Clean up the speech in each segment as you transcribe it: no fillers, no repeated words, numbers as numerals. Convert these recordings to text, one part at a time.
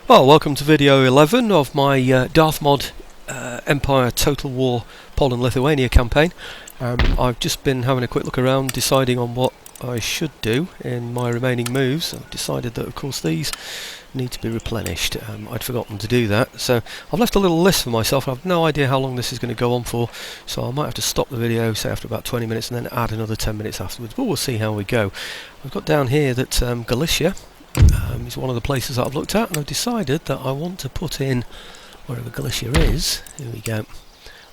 Well, welcome to video 11 of my Darthmod Empire Total War Poland Lithuania campaign. I've just been having a quick look around, deciding on what I should do in my remaining moves. I've decided that of course these need to be replenished. I'd forgotten to do that, so I've left a little list for myself. I've no idea how long this is going to go on for, so I might have to stop the video, say after about 20 minutes, and then add another 10 minutes afterwards, but we'll see how we go. I've got down here that Galicia is one of the places that I've looked at, and I've decided that I want to put in, wherever Galicia is, here we go,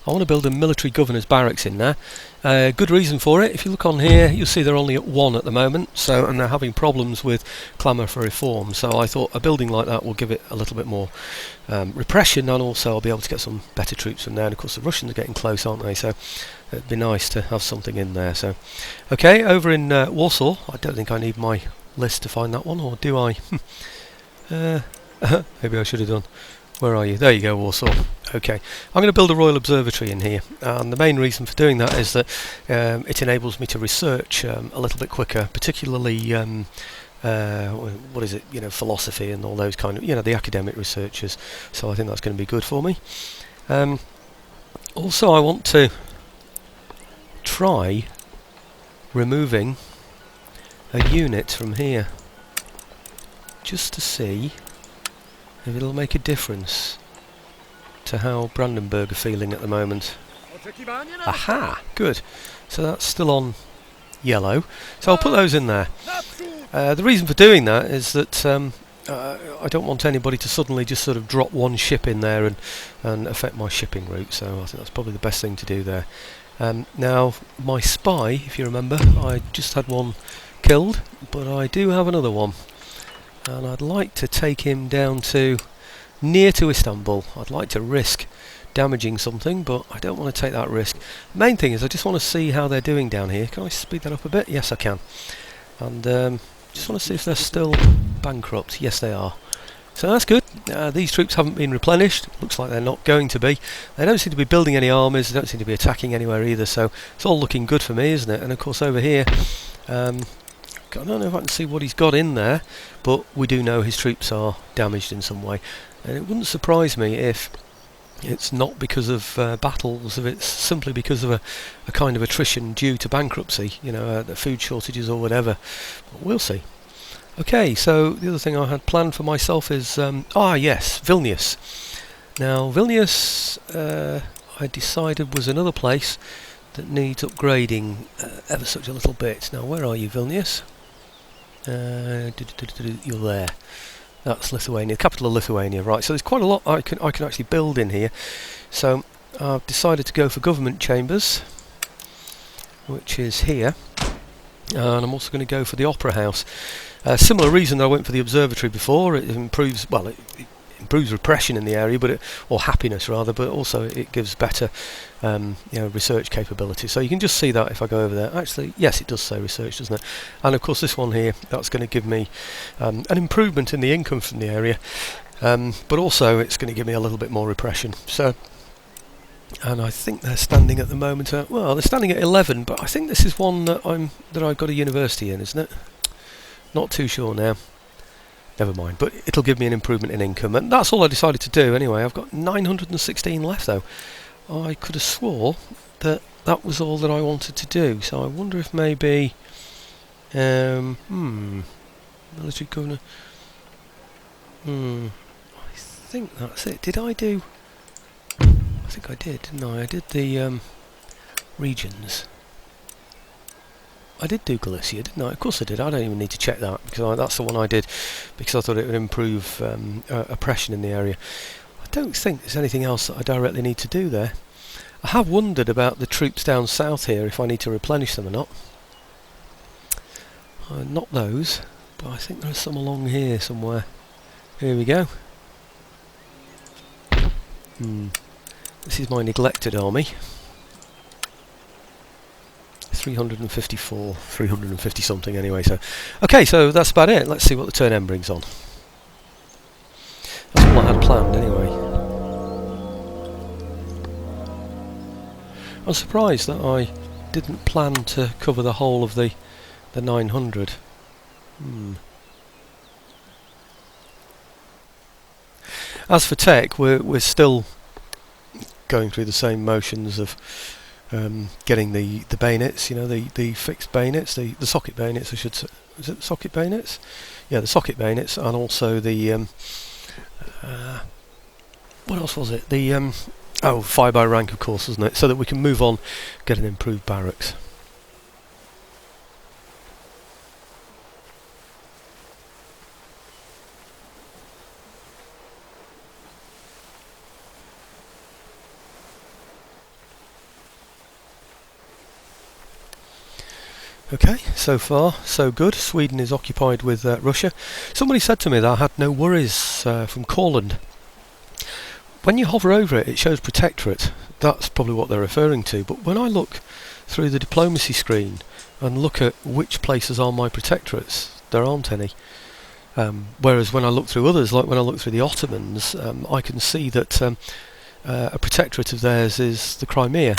I want to build a military governor's barracks in there. Good reason for it. If you look on here, you'll see they're only at 1 at the moment, so, and they're having problems with clamour for reform, so I thought a building like that will give it a little bit more repression, and also I'll be able to get some better troops from there. And of course the Russians are getting close, aren't they, so it'd be nice to have something in there. So okay, over in Warsaw, I don't think I need my list to find that one, or do I? Maybe I should have done. Where are you? There you go, Warsaw. Okay, I'm going to build a Royal Observatory in here, and the main reason for doing that is that it enables me to research a little bit quicker, particularly what is it, philosophy and all those kind of, the academic researchers, so I think that's going to be good for me. Also, I want to try removing a unit from here, just to see if it'll make a difference to how Brandenburg are feeling at the moment. Aha! Good. So that's still on yellow. So I'll put those in there. The reason for doing that is that I don't want anybody to suddenly just sort of drop one ship in there and affect my shipping route, so I think that's probably the best thing to do there. Now, my spy, if you remember, I just had one killed, but I do have another one, and I'd like to take him down to near to Istanbul. I'd like to risk damaging something, but I don't want to take that risk. The main thing is I just want to see how they're doing down here. Can I speed that up a bit? Yes, I can. And just want to see if they're still bankrupt. Yes, they are. So that's good. These troops haven't been replenished. Looks like they're not going to be. They don't seem to be building any armies. They don't seem to be attacking anywhere either. So it's all looking good for me, isn't it? And of course over here, I don't know if I can see what he's got in there, but we do know his troops are damaged in some way. And it wouldn't surprise me if it's not because of battles, if it's simply because of a kind of attrition due to bankruptcy, the food shortages or whatever. But we'll see. Okay, so the other thing I had planned for myself is, yes, Vilnius. Now, Vilnius, I decided was another place that needs upgrading ever such a little bit. Now, where are you, Vilnius? You're there. That's Lithuania, the capital of Lithuania, right? So there's quite a lot I can actually build in here. So I've decided to go for government chambers, which is here, and I'm also going to go for the opera house. Similar reason that I went for the observatory before. It improves, well, it improves repression in the area, or happiness rather, but also it gives better research capability. So you can just see that if I go over there. Actually, yes, it does say research, doesn't it? And of course this one here, that's going to give me an improvement in the income from the area, but also it's going to give me a little bit more repression. So, and I think they're standing at the moment at, well, they're standing at 11, but I think this is one that I've got a university in, isn't it? Not too sure now. Never mind, but it'll give me an improvement in income, and that's all I decided to do anyway. I've got 916 left though. I could have swore that was all that I wanted to do, so I wonder if maybe military governor, I think that's it. Did I do? I think I did, didn't I? I did the regions. I did do Galicia, didn't I? Of course I did. I don't even need to check that, because that's the one I did because I thought it would improve oppression in the area. I don't think there's anything else that I directly need to do there. I have wondered about the troops down south here, if I need to replenish them or not. Not those, but I think there's some along here somewhere. Here we go. This is my neglected army. 354, 350 something anyway, so okay, so that's about it. Let's see what the turn end brings on. That's all I had planned anyway. I'm surprised that I didn't plan to cover the whole of the 900. As for tech, we're still going through the same motions of getting the bayonets, the fixed bayonets, the socket bayonets, I should say. Is it the socket bayonets? Yeah, the socket bayonets, and also the what else was it? The fire by rank, of course, wasn't it? So that we can move on, get an improved barracks. Okay, so far so good. Sweden is occupied with Russia. Somebody said to me that I had no worries from Courland. When you hover over it, it shows protectorate. That's probably what they're referring to. But when I look through the diplomacy screen and look at which places are my protectorates, there aren't any. Whereas when I look through others, like when I look through the Ottomans, I can see that a protectorate of theirs is the Crimea.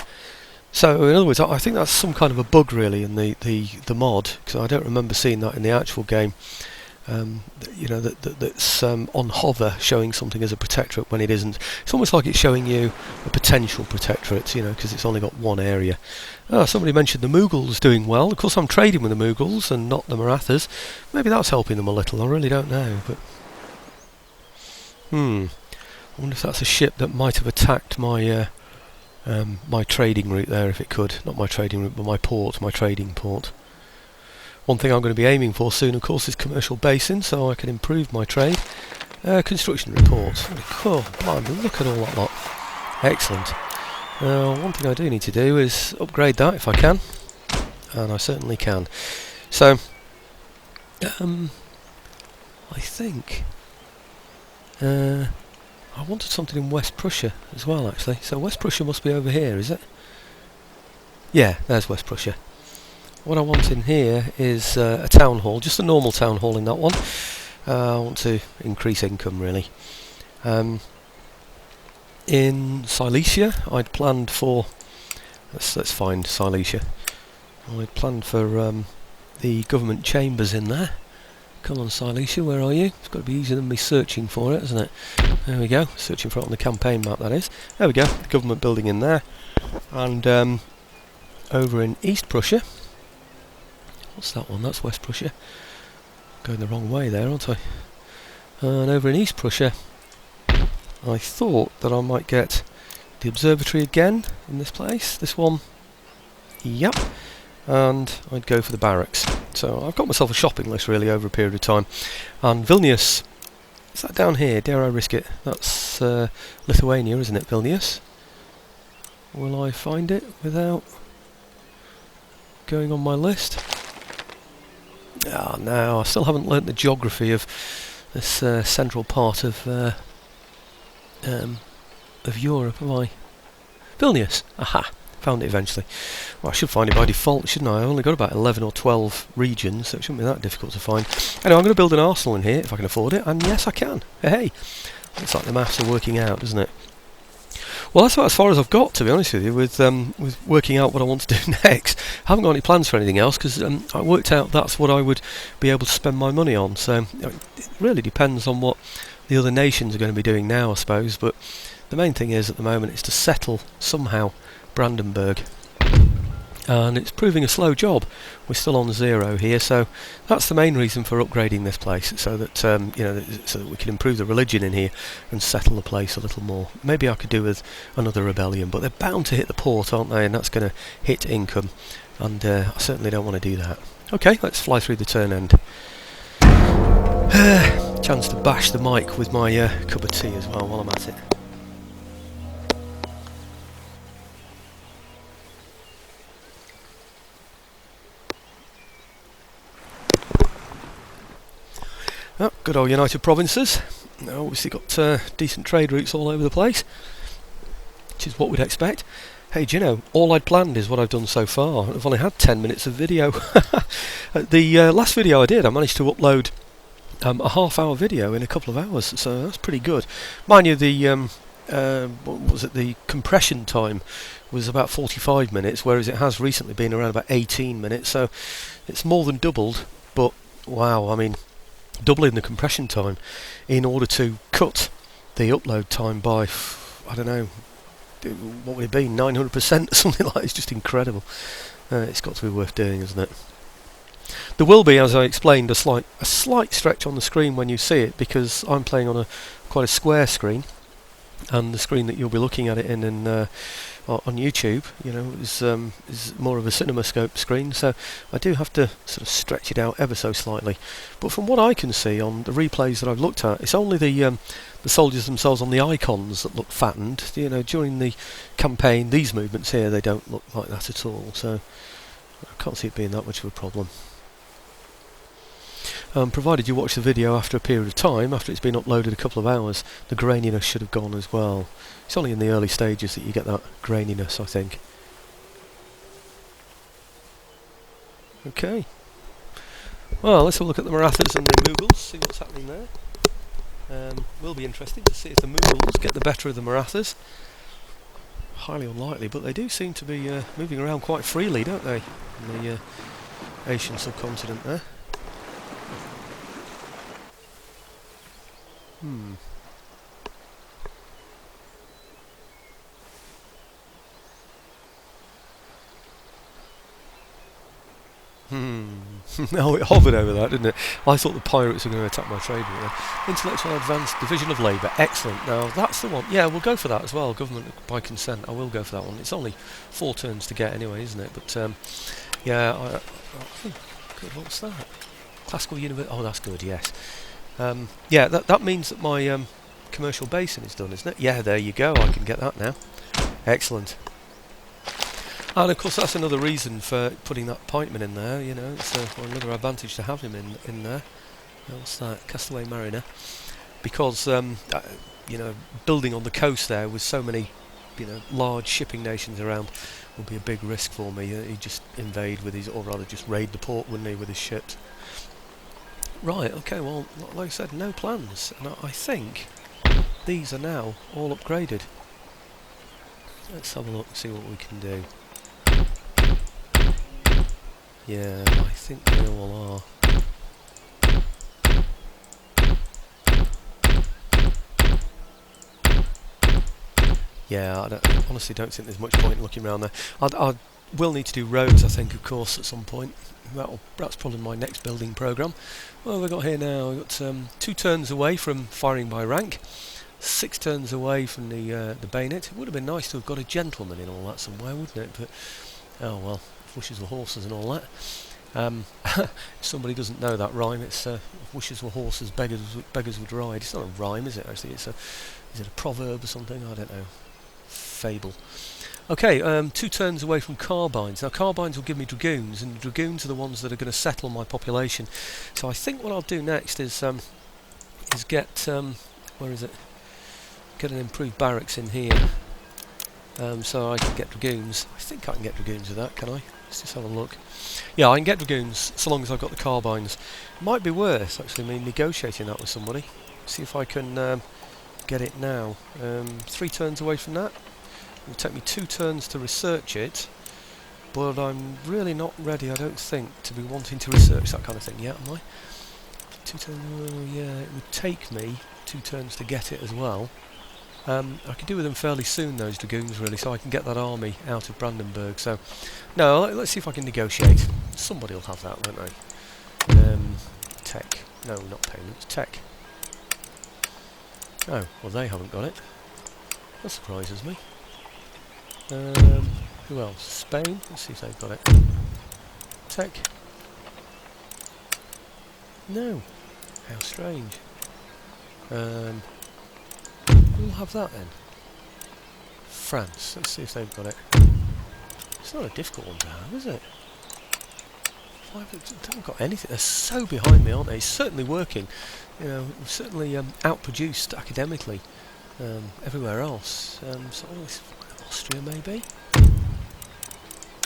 So, in other words, I think that's some kind of a bug, really, in the mod, because I don't remember seeing that in the actual game. That's on hover showing something as a protectorate when it isn't. It's almost like it's showing you a potential protectorate, because it's only got one area. Somebody mentioned the Mughals doing well. Of course, I'm trading with the Mughals and not the Marathas. Maybe that's helping them a little. I really don't know, but I wonder if that's a ship that might have attacked my my trading route there, if it could. Not my trading route, but my trading port. One thing I'm going to be aiming for soon, of course, is commercial basin, so I can improve my trade. Construction report. Oh, blimey, look at all that lot. Excellent. One thing I do need to do is upgrade that if I can, and I certainly can. So, I think I wanted something in West Prussia as well, actually. So West Prussia must be over here, is it? Yeah, there's West Prussia. What I want in here is a town hall, just a normal town hall in that one. I want to increase income, really. In Silesia, I'd planned for... Let's find Silesia. I'd planned for the government chambers in there. Come on, Silesia, where are you? It's got to be easier than me searching for it, isn't it? There we go, searching for it on the campaign map, that is. There we go, the government building in there. And over in East Prussia, what's that one? That's West Prussia. Going the wrong way there, aren't I? And over in East Prussia, I thought that I might get the observatory again in this place. This one, yep. And I'd go for the barracks. So I've got myself a shopping list, really, over a period of time. And Vilnius, is that down here? Dare I risk it? That's Lithuania, isn't it, Vilnius? Will I find it without going on my list? Ah, no, I still haven't learnt the geography of this central part of Europe, have I? Vilnius, aha! Found it eventually. Well, I should find it by default, shouldn't I? I've only got about 11 or 12 regions, so it shouldn't be that difficult to find. Anyway, I'm going to build an arsenal in here, if I can afford it, and yes, I can. Hey! Looks like the maths are working out, doesn't it? Well, that's about as far as I've got, to be honest with you, with working out what I want to do next. I haven't got any plans for anything else, because I worked out that's what I would be able to spend my money on, so it really depends on what the other nations are going to be doing now, I suppose, but the main thing is, at the moment, is to settle, somehow, Brandenburg, and it's proving a slow job. We're still on 0 here, so that's the main reason for upgrading this place, so that so that we can improve the religion in here and settle the place a little more. Maybe I could do with another rebellion, but they're bound to hit the port, aren't they? And that's going to hit income, and I certainly don't want to do that. Okay, let's fly through the turn end. Chance to bash the mic with my cup of tea as well while I'm at it. Oh, good old United Provinces. Obviously got decent trade routes all over the place, which is what we'd expect. Hey, do you know, all I'd planned is what I've done so far. I've only had 10 minutes of video. The last video I did, I managed to upload a half-hour video in a couple of hours, so that's pretty good. Mind you, the what was it? The compression time was about 45 minutes, whereas it has recently been around about 18 minutes. So it's more than doubled. But wow, I mean, doubling the compression time in order to cut the upload time by, I don't know, what would it be, 900% or something like that. It's just incredible. It's got to be worth doing, isn't it? There will be, as I explained, a slight stretch on the screen when you see it, because I'm playing on quite a square screen, and the screen that you'll be looking at it in on YouTube, you know, is more of a CinemaScope screen, so I do have to sort of stretch it out ever so slightly. But from what I can see on the replays that I've looked at, it's only the soldiers themselves on the icons that look fattened. You know, during the campaign, these movements here, they don't look like that at all, so I can't see it being that much of a problem. Provided you watch the video after a period of time, after it's been uploaded a couple of hours, the graininess should have gone as well. It's only in the early stages that you get that graininess, I think. Okay. Well, let's have a look at the Marathas and the Mughals, see what's happening there. Will be interesting to see if the Mughals get the better of the Marathas. Highly unlikely, but they do seem to be moving around quite freely, don't they, in the Asian subcontinent there. No, it hovered over that, didn't it? I thought the pirates were going to attack my trade route. Intellectual Advanced Division of Labour, excellent. Now that's the one. Yeah, we'll go for that as well. Government by consent. I will go for that one. It's only 4 turns to get anyway, isn't it? But yeah, good. What's that? Classical University. Oh, that's good. Yes. Yeah, that means that my commercial basin is done, isn't it? Yeah, there you go. I can get that now. Excellent. And of course that's another reason for putting that pikeman in there, you know, it's another advantage to have him in there. What's that? Castaway Mariner. Because, you know, building on the coast there with so many, you know, large shipping nations around would be a big risk for me. He'd just invade with his, or rather just raid the port, wouldn't he, with his ships. Right, okay, well, like I said, no plans. And I think these are now all upgraded. Let's have a look and see what we can do. Yeah, I think they all are. Yeah, I honestly don't think there's much point in looking around there. I will need to do roads, I think, of course, at some point. That's probably my next building programme. What have we got here now? We've got 2 turns away from firing by rank, 6 turns away from the bayonet. It would have been nice to have got a gentleman in all that somewhere, wouldn't it? But, oh well, wishes were horses and all that. If somebody doesn't know that rhyme, it's wishes were horses, beggars would ride. It's not a rhyme, is it, actually? Is it a proverb or something? I don't know. Fable. Okay, 2 turns away from carbines. Now carbines will give me dragoons, and dragoons are the ones that are going to settle my population. So I think what I'll do next is get where is it? Get an improved barracks in here, so I can get dragoons. I think I can get dragoons with that, can I? Let's just have a look. Yeah, I can get dragoons so long as I've got the carbines. Might be worth actually me negotiating that with somebody. See if I can get it now. 3 turns away from that. It'll take me 2 turns to research it, but I'm really not ready, I don't think, to be wanting to research that kind of thing yet, am I? 2 turns, yeah, it would take me 2 turns to get it as well. I could do with them fairly soon, those dragoons, really, so I can get that army out of Brandenburg. So, no, let's see if I can negotiate. Somebody will have that, won't they? Tech. No, not payments. Tech. Oh, well, they haven't got it. That surprises me. Who else? Spain? Let's see if they've got it. Tech. No. How strange. We'll have that then. France. Let's see if they've got it. It's not a difficult one to have, is it? They haven't got anything. They're so behind me, aren't they? It's certainly working. You know, certainly outproduced academically everywhere else. So Austria maybe.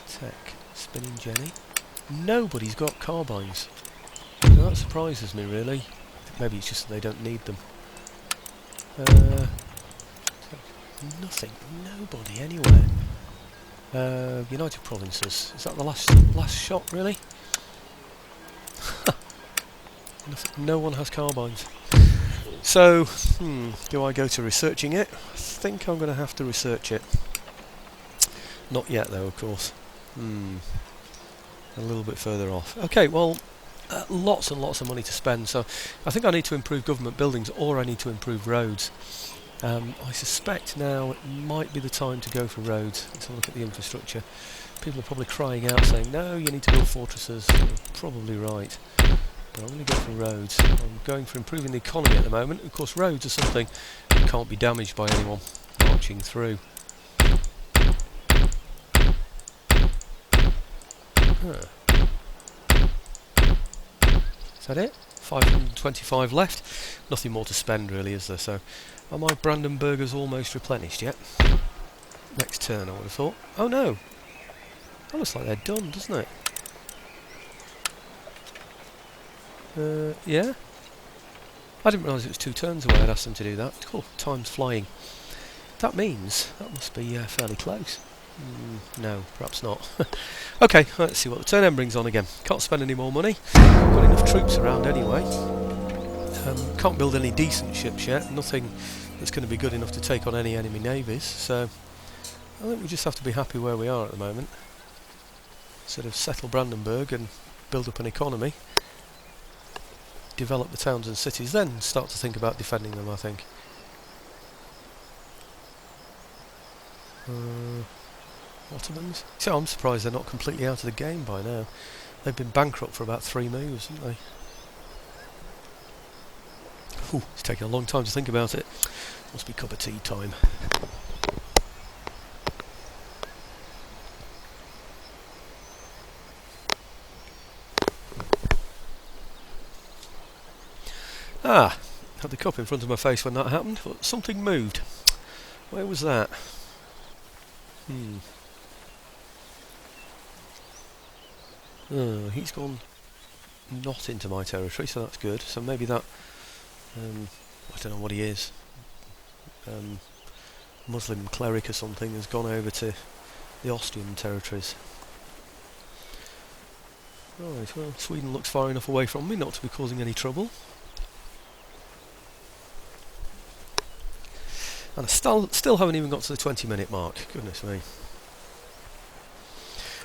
Tech. Spinning Jenny. Nobody's got carbines. Now, that surprises me really. Maybe it's just that they don't need them. Nothing. Nobody anywhere. United Provinces. Is that the last shot really? Nothing, no one has carbines. So, do I go to researching it? I think I'm going to have to research it. Not yet though, of course. A little bit further off. Okay, well, lots and lots of money to spend, so I think I need to improve government buildings, or I need to improve roads. I suspect now it might be the time to go for roads. Let's have a look at the infrastructure. People are probably crying out saying, no, you need to build fortresses. You're probably right. But I'm going to go for roads. I'm going for improving the economy at the moment. Of course, roads are something that can't be damaged by anyone marching through. Is that it? 525 left. Nothing more to spend really, is there? So, are my Brandenburgers almost replenished yet? Next turn, I would have thought. Oh no! That looks like they're done, doesn't it? Yeah? I didn't realise it was 2 turns away I'd asked them to do that. Cool, time's flying. That means that must be fairly close. No, perhaps not. Okay, let's see what the turn end brings on again. Can't spend any more money. Got enough troops around anyway. Can't build any decent ships yet. Nothing that's going to be good enough to take on any enemy navies. So I think we just have to be happy where we are at the moment. Sort of settle Brandenburg and build up an economy. Develop the towns and cities, then start to think about defending them, I think. Ottomans? So I'm surprised they're not completely out of the game by now. They've been bankrupt for about 3 moves, haven't they? Ooh, it's taking a long time to think about it. Must be cup of tea time. Ah, had the cup in front of my face when that happened, but something moved. Where was that? He's gone not into my territory, so that's good. So maybe that, I don't know what he is, Muslim cleric or something, has gone over to the Austrian territories. Right, well, Sweden looks far enough away from me not to be causing any trouble. And I still haven't even got to the 20-minute mark, goodness me.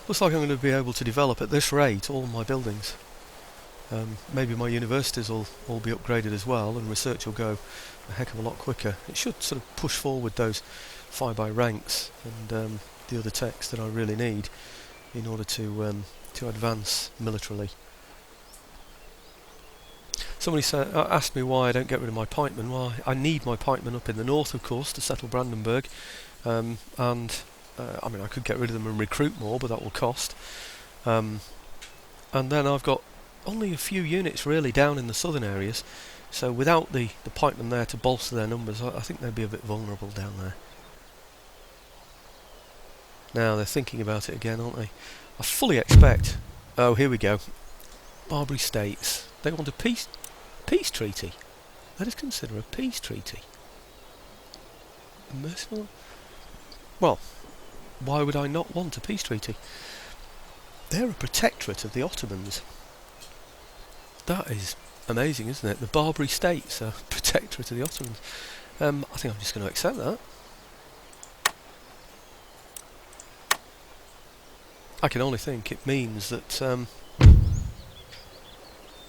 Looks like I'm going to be able to develop at this rate all my buildings. Maybe my universities will all be upgraded as well, and research will go a heck of a lot quicker. It should sort of push forward those fire by ranks and the other techs that I really need in order to advance militarily. Somebody asked me why I don't get rid of my pikemen. Well, I need my pikemen up in the north, of course, to settle Brandenburg, and I mean, I could get rid of them and recruit more, but that will cost. And then I've got only a few units really down in the southern areas, so without the pikemen there to bolster their numbers, I think they'd be a bit vulnerable down there. Now they're thinking about it again, aren't they? I fully expect... Oh, here we go. Barbary states. They want a peace treaty. Let us consider a peace treaty. Merciful? Well, why would I not want a peace treaty? They're a protectorate of the Ottomans. That is amazing, isn't it? The Barbary states are protectorate of the Ottomans. I think I'm just going to accept that. I can only think it means that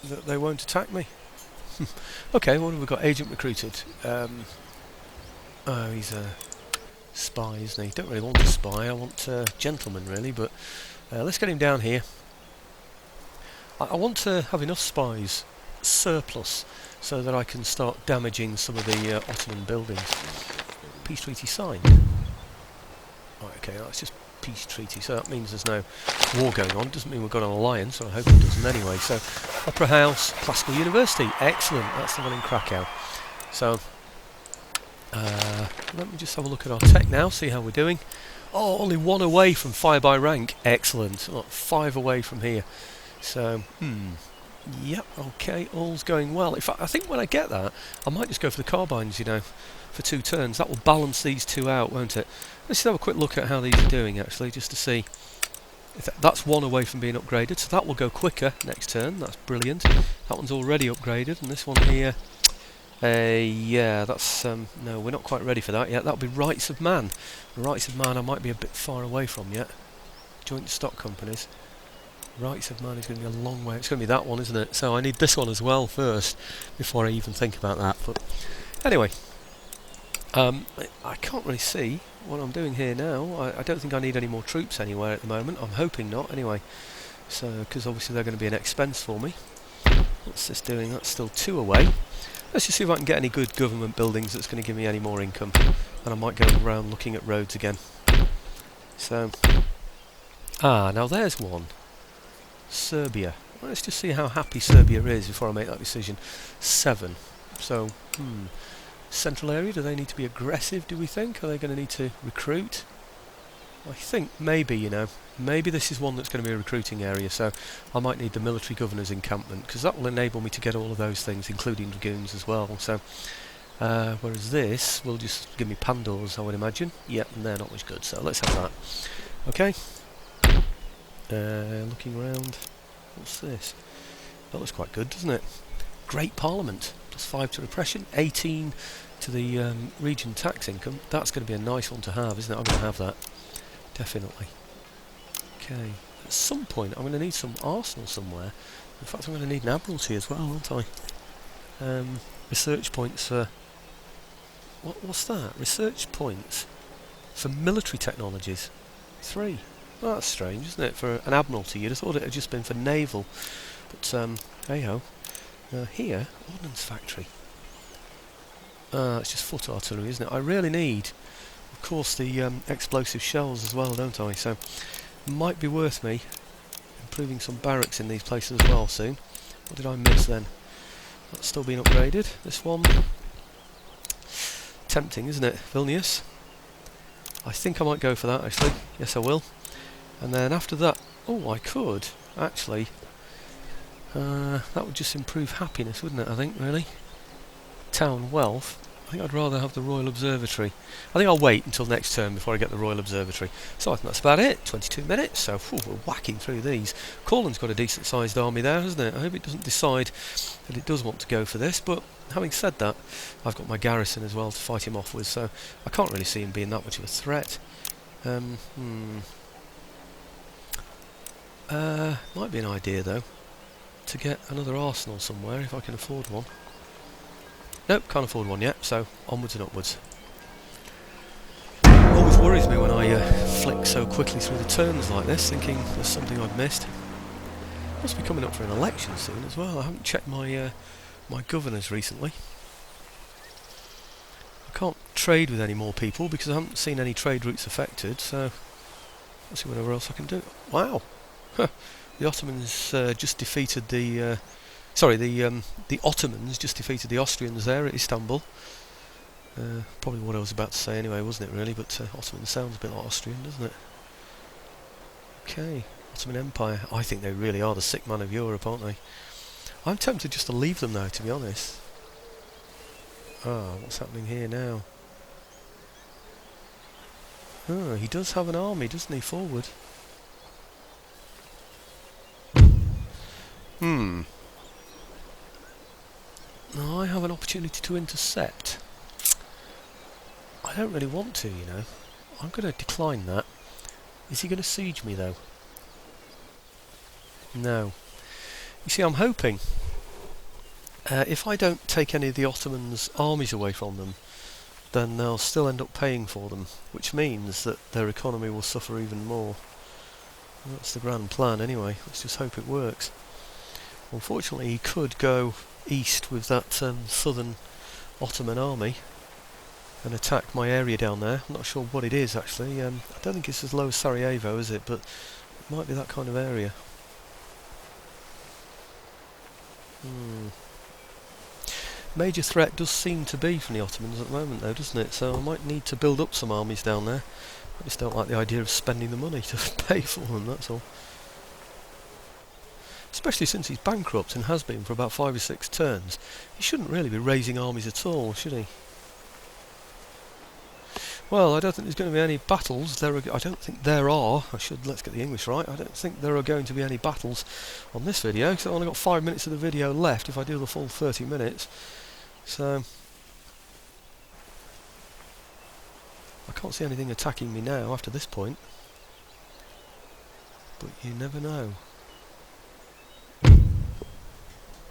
that they won't attack me. Okay, what have we got? Agent recruited. Oh, he's a spy, isn't he? Don't really want a spy, I want a gentleman really, but let's get him down here. I want to have enough spies surplus so that I can start damaging some of the Ottoman buildings. Peace treaty signed. Right, okay, that's just peace treaty, so that means there's no war going on. Doesn't mean we've got an alliance, or I hope it doesn't anyway. So, Opera House, Classical University, excellent, that's the one in Krakow. So, let me just have a look at our tech now, see how we're doing. Oh, only 1 away from fire by rank, excellent. Oh, 5 away from here. So, yep, okay, all's going well. In fact, I think when I get that, I might just go for the carbines, you know, for 2 turns. That will balance these 2 out, won't it? Let's just have a quick look at how these are doing, actually, just to see. If that's 1 away from being upgraded, so that will go quicker next turn. That's brilliant. That one's already upgraded, and this one here, Yeah, that's no, we're not quite ready for that yet. That'll be rights of man. Rights of man I might be a bit far away from yet. Joint stock companies. Rights of man is going to be a long way. It's going to be that one, isn't it? So I need this one as well first before I even think about that. But anyway, I can't really see what I'm doing here now. I don't think I need any more troops anywhere at the moment. I'm hoping not, anyway. So, because obviously they're going to be an expense for me. What's this doing? That's still 2 away. Let's just see if I can get any good government buildings that's going to give me any more income. And I might go around looking at roads again. So, now there's one. Serbia. Let's just see how happy Serbia is before I make that decision. 7. So, central area, do they need to be aggressive, do we think? Are they going to need to recruit? I think maybe, you know, maybe this is one that's going to be a recruiting area, so I might need the military governor's encampment, because that will enable me to get all of those things, including dragoons as well. So, whereas this will just give me Pandors, I would imagine. Yep, and they're not much good, so let's have that. Okay. Looking around, what's this? That looks quite good, doesn't it? Great Parliament, +5 to repression, 18 to the region tax income. That's going to be a nice one to have, isn't it? I'm going to have that, definitely. Okay, at some point I'm going to need some arsenal somewhere. In fact, I'm going to need an admiralty as well, aren't I? Research points for... What's that? Research points for military technologies. 3. Well, that's strange, isn't it? For an admiralty, you'd have thought it had just been for naval. But, hey-ho. Here, ordnance factory. It's just foot artillery, isn't it? I really need, of course, the explosive shells as well, don't I? So, it might be worth me improving some barracks in these places as well soon. What did I miss then? That's still been upgraded. This one. Tempting, isn't it? Vilnius. I think I might go for that, actually. Yes, I will. And then after that, I could, actually, that would just improve happiness, wouldn't it, I think, really? Town wealth. I think I'd rather have the Royal Observatory. I think I'll wait until next turn before I get the Royal Observatory. So I think that's about it, 22 minutes, so we're whacking through these. Courland's got a decent sized army there, hasn't it? I hope it doesn't decide that it does want to go for this, but having said that, I've got my garrison as well to fight him off with, so I can't really see him being that much of a threat. Might be an idea though, to get another arsenal somewhere if I can afford one. Nope, can't afford one yet, so onwards and upwards. Always worries me when I flick so quickly through the turns like this, thinking there's something I've missed. Must be coming up for an election soon as well. I haven't checked my my governors recently. I can't trade with any more people because I haven't seen any trade routes affected, so let's see whatever else I can do. Wow! The Ottomans just defeated the... the Ottomans just defeated the Austrians there at Istanbul. Probably what I was about to say anyway, wasn't it really? But Ottoman sounds a bit like Austrian, doesn't it? Okay, Ottoman Empire. I think they really are the sick man of Europe, aren't they? I'm tempted just to leave them now, to be honest. What's happening here now? He does have an army, doesn't he, forward? Now I have an opportunity to intercept. I don't really want to, you know. I'm going to decline that. Is he going to siege me, though? No. You see, I'm hoping if I don't take any of the Ottomans' armies away from them, then they'll still end up paying for them, which means that their economy will suffer even more. That's the grand plan anyway. Let's just hope it works. Unfortunately, he could go east with that southern Ottoman army and attack my area down there. I'm not sure what it is actually. I don't think it's as low as Sarajevo, is it? But it might be that kind of area. Major threat does seem to be from the Ottomans at the moment though, doesn't it? So I might need to build up some armies down there. I just don't like the idea of spending the money to pay for them, that's all. Especially since he's bankrupt and has been for about 5 or 6 turns. He shouldn't really be raising armies at all, should he? Well, I don't think there's going to be any battles. I don't think there are. Let's get the English right. I don't think there are going to be any battles on this video, because I've only got 5 minutes of the video left if I do the full 30 minutes. So I can't see anything attacking me now after this point, but you never know.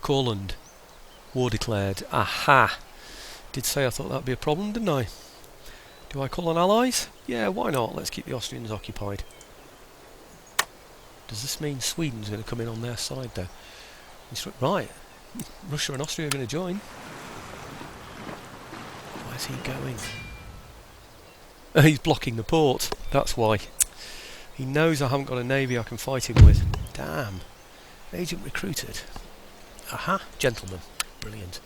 Courland, war declared. Aha! Did say I thought that'd be a problem, didn't I? Do I call on allies? Yeah, why not? Let's keep the Austrians occupied. Does this mean Sweden's going to come in on their side though? Right, Russia and Austria are going to join. Where's he going? He's blocking the port, that's why. He knows I haven't got a navy I can fight him with. Damn. Agent recruited. Aha, gentlemen. Brilliant.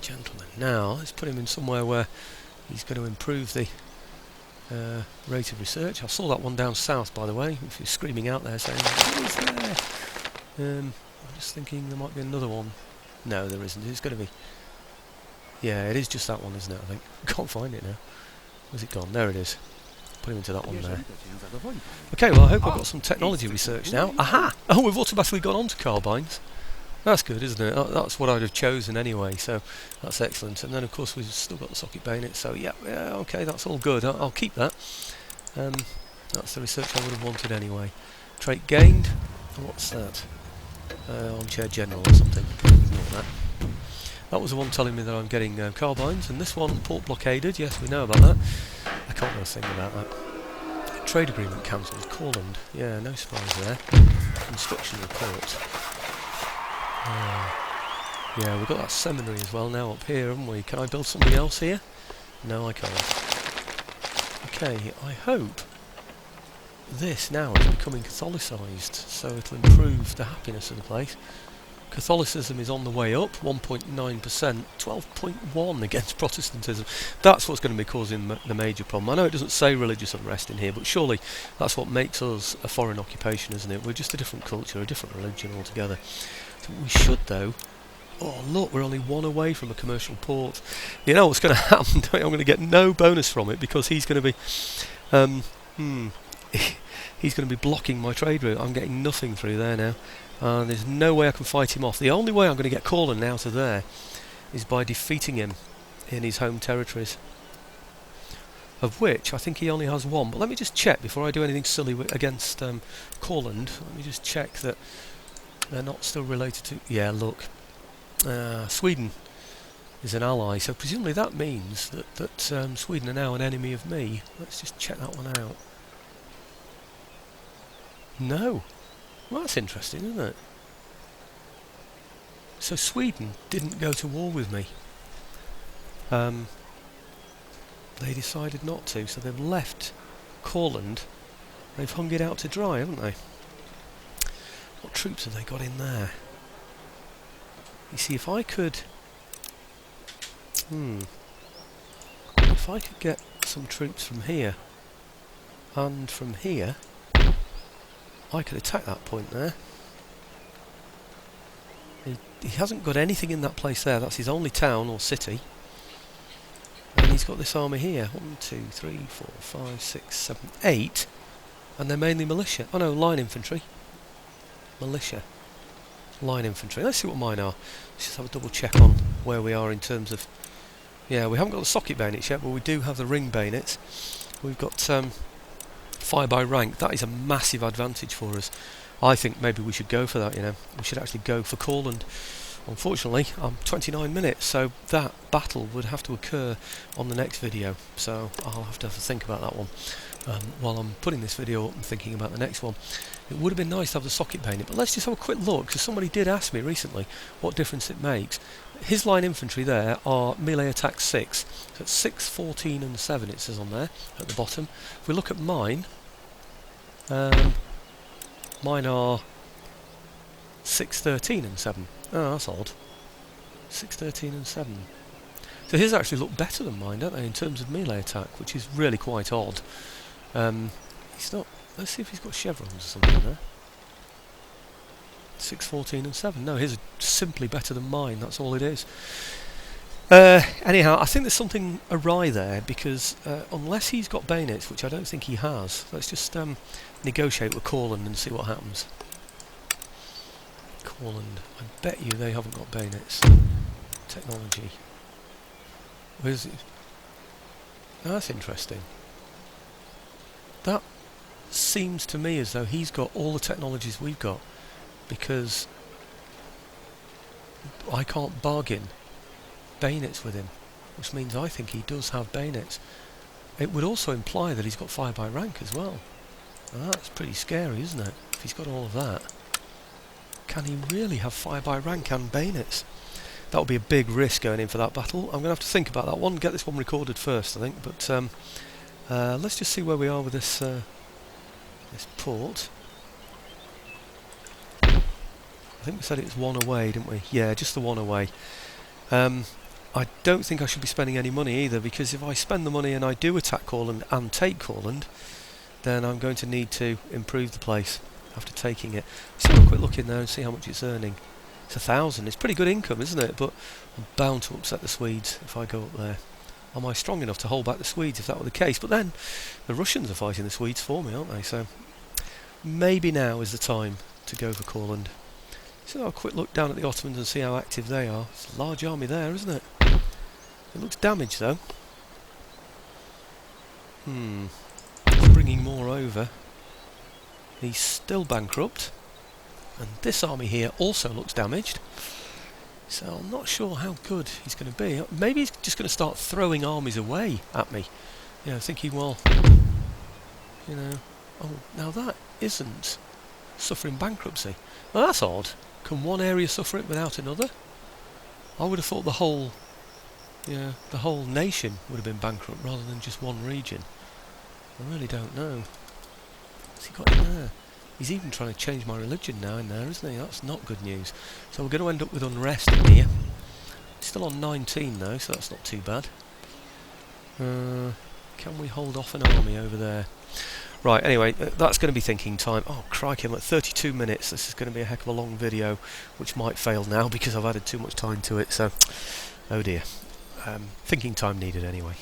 Gentlemen. Now, let's put him in somewhere where he's going to improve the rate of research. I saw that one down south, by the way, if you're screaming out there saying, what is there? I'm just thinking there might be another one. No, there isn't. It's going to be... Yeah, it is just that one, isn't it, I think. Can't find it now. Where's it gone? There it is. Put him into that one there. Okay, well, I hope I've got some technology research now. Aha! Oh, we've automatically gone on to carbines. That's good, isn't it? That's what I'd have chosen anyway, so that's excellent. And then, of course, we've still got the socket bayonet, so yeah, okay, that's all good. I'll keep that. That's the research I would have wanted anyway. Trait gained. What's that? Armchair general or something. Ignore that. That was the one telling me that I'm getting carbines, and this one, port blockaded. Yes, we know about that. I can't know a thing about that. Trade agreement cancelled. Courland. Yeah, no surprise there. Instruction report. Yeah, we've got that seminary as well now up here, haven't we? Can I build something else here? No, I can't. Okay, I hope this now is becoming Catholicised, so it'll improve the happiness of the place. Catholicism is on the way up, 1.9%, 12.1 against Protestantism. That's what's going to be causing the major problem. I know it doesn't say religious unrest in here, but surely that's what makes us a foreign occupation, isn't it? We're just a different culture, a different religion altogether. So we should, though... Oh, look, we're only one away from a commercial port. You know what's going to happen? I'm going to get no bonus from it because he's going to be... he's going to be blocking my trade route. I'm getting nothing through there now. There's no way I can fight him off. The only way I'm going to get Courland out of there is by defeating him in his home territories. Of which I think he only has one. But let me just check before I do anything silly against Courland. Let me just check that they're not still related to... Yeah, look. Sweden is an ally, so presumably that means that Sweden are now an enemy of me. Let's just check that one out. No. Well, that's interesting, isn't it? So Sweden didn't go to war with me. They decided not to, so they've left Courland. They've hung it out to dry, haven't they? What troops have they got in there? You see, if I could... If I could get some troops from here and from here, I could attack that point there. He hasn't got anything in that place there. That's his only town or city. And he's got this army here. 1, 2, 3, 4, 5, 6, 7, 8. And they're mainly militia. Oh no, line infantry. Militia. Line infantry. Let's see what mine are. Let's just have a double check on where we are in terms of... Yeah, we haven't got the socket bayonets yet, but we do have the ring bayonets. We've got fire by rank. That is a massive advantage for us. I think maybe we should go for that, you know. We should actually go for Courland. Unfortunately, I'm 29 minutes, so that battle would have to occur on the next video. So I'll have to think about that one. While I'm putting this video up and thinking about the next one. It would have been nice to have the socket bayonet, but let's just have a quick look, because somebody did ask me recently what difference it makes. His line infantry there are melee attack 6, so it's 6, 14 and 7 it says on there at the bottom. If we look at mine, mine are 6, 13 and 7. Oh, that's odd. 6, 13 and 7. So his actually look better than mine, don't they, in terms of melee attack, which is really quite odd. He's not... Let's see if he's got chevrons or something there. 6, 14 and 7. No, his are simply better than mine, that's all it is. Anyhow, I think there's something awry there, because unless he's got bayonets, which I don't think he has, let's just negotiate with Courland and see what happens. Courland. I bet you they haven't got bayonets. Technology. Where's it? Oh, that's interesting. That seems to me as though he's got all the technologies we've got, because I can't bargain bayonets with him, which means I think he does have bayonets. It would also imply that he's got fire by rank as well. Now that's pretty scary, isn't it? If he's got all of that. Can he really have fire by rank and bayonets? That would be a big risk going in for that battle. I'm going to have to think about that one, get this one recorded first, I think. But let's just see where we are with this this port. I think we said it was one away, didn't we? Yeah, just the one away. I don't think I should be spending any money either, because if I spend the money and I do attack Courland and take Courland, then I'm going to need to improve the place after taking it. Let's have a quick look in there and see how much it's earning. It's 1,000. It's pretty good income, isn't it? But I'm bound to upset the Swedes if I go up there. Am I strong enough to hold back the Swedes if that were the case? But then the Russians are fighting the Swedes for me, aren't they? So maybe now is the time to go for Courland. So I'll have a quick look down at the Ottomans and see how active they are. It's a large army there, isn't it? It looks damaged though. He's bringing more over. He's still bankrupt. And this army here also looks damaged. So I'm not sure how good he's going to be. Maybe he's just going to start throwing armies away at me. You know, thinking, well, you know, oh, now that isn't suffering bankruptcy. Well, that's odd. Can one area suffer it without another? I would have thought the whole nation would have been bankrupt rather than just one region. I really don't know. What's he got in there? He's even trying to change my religion now in there, isn't he? That's not good news. So we're going to end up with unrest in here. Still on 19 though, so that's not too bad. Can we hold off an army over there? Right, anyway, that's going to be thinking time. Oh, crikey, I'm at 32 minutes. This is going to be a heck of a long video, which might fail now because I've added too much time to it, so... oh dear. Thinking time needed anyway.